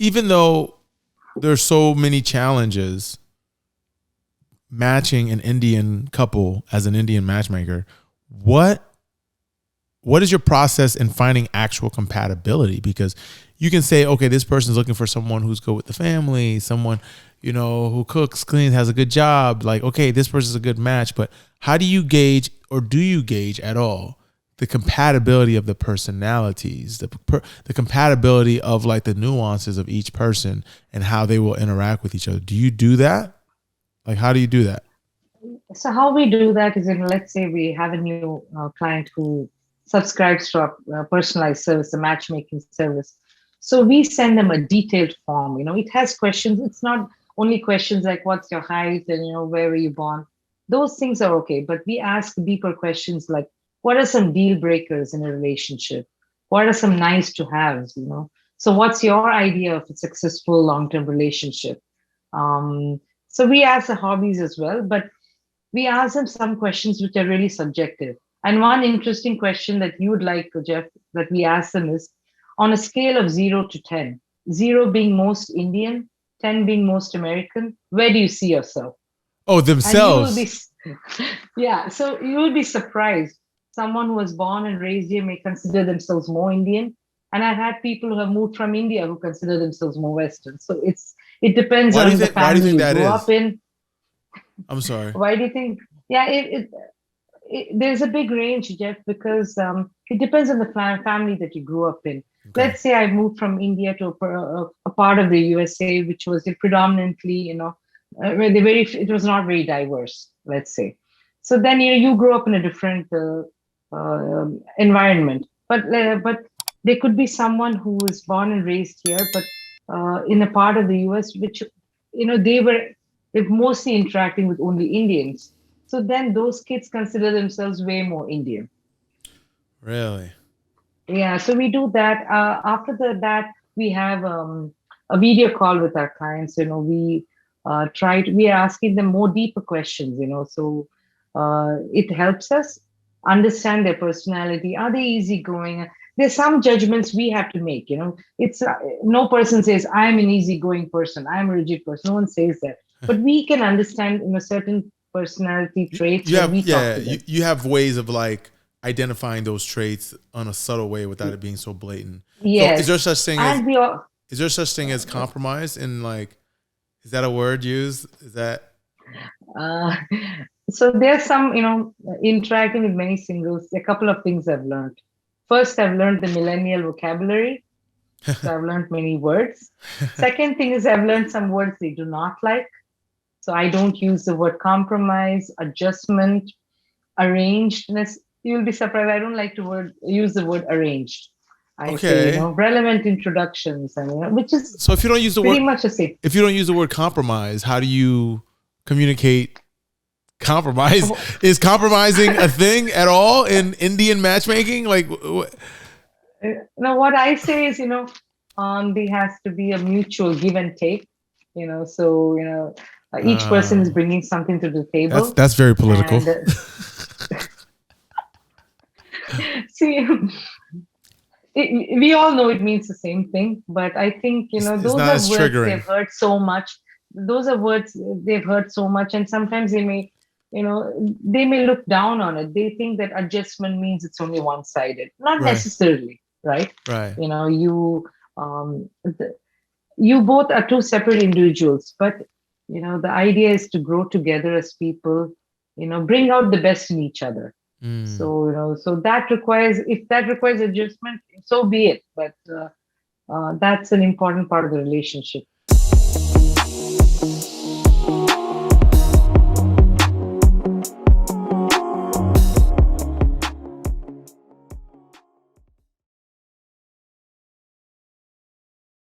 even though there's so many challenges matching an Indian couple as an Indian matchmaker, what is your process in finding actual compatibility? Because you can say, okay, this person's looking for someone who's good with the family, someone, who cooks, cleans, has a good job. Like, okay, this person's a good match. But how do you gauge, or do you gauge at all, the compatibility of the personalities, the compatibility of like the nuances of each person and how they will interact with each other? Do you do that? Like, how do you do that? So how we do that is, let's say we have a new client who subscribes to our personalized service, the matchmaking service. So we send them a detailed form. It has questions. It's not only questions like what's your height and where were you born. Those things are okay, but we ask deeper questions like what are some deal breakers in a relationship? What are some nice to haves? So what's your idea of a successful long-term relationship? So we ask the hobbies as well, but we ask them some questions which are really subjective. And one interesting question that you would like, Jeff, that we ask them is on a scale of 0 to 10, 0 being most Indian, 10 being most American, where do you see yourself? Oh, And you will be, themselves. yeah, so you will be surprised. Someone who was born and raised here may consider themselves more Indian. And I've had people who have moved from India who consider themselves more Western. So it depends Why do you on the think? Why do you family think you that grew up is? in. I'm sorry. Why do you think? Yeah, there's a big range, Jeff, because it depends on the family that you grew up in. Okay. Let's say I moved from India to a part of the USA, which was predominantly, where it was not very diverse, let's say. So then, you grew up in a different environment, but there could be someone who was born and raised here, but in a part of the US, which, they're mostly interacting with only Indians. So then those kids consider themselves way more Indian. Really? Yeah, so we do that. After that, we have a video call with our clients. We are asking them more deeper questions. So it helps us understand their personality. Are they easygoing? There's some judgments we have to make. It's no person says I'm an easygoing person. I'm a rigid person. No one says that, but we can understand certain personality traits You when have, we talk yeah, to them. you have ways of like identifying those traits on a subtle way without it being so blatant. So Yes, and we are. is there such thing as compromise in, like, is that a word used? Is that Uh, so there's some, interacting with many singles. A couple of things I've learned. First, I've learned the millennial vocabulary. So I've learned many words. Second thing is I've learned some words they do not like. So I don't use the word compromise, adjustment, arrangedness. You'll be surprised. I don't like to use the word arranged. I say, okay? relevant introductions, and which is So if you don't use the pretty word much the same. if you don't use the word compromise, how do you communicate compromise? Oh, Is compromising a thing at all in Indian matchmaking? Like, Now, what I say is, there has to be a mutual give and take. So each person is uh, bringing something to the that's table, that's very political. and see, we all know it means the same thing. But I think It's those not are as words they've triggering. heard so much. Those are words they've heard so much, and sometimes they may look down on it. They think that adjustment means it's only one sided. Not Right. necessarily, right? Right. You both are two separate individuals, but the idea is to grow together as people, bring out the best in each other. Mm. So so that requires, if that requires adjustment, so be it, but that's an important part of the relationship.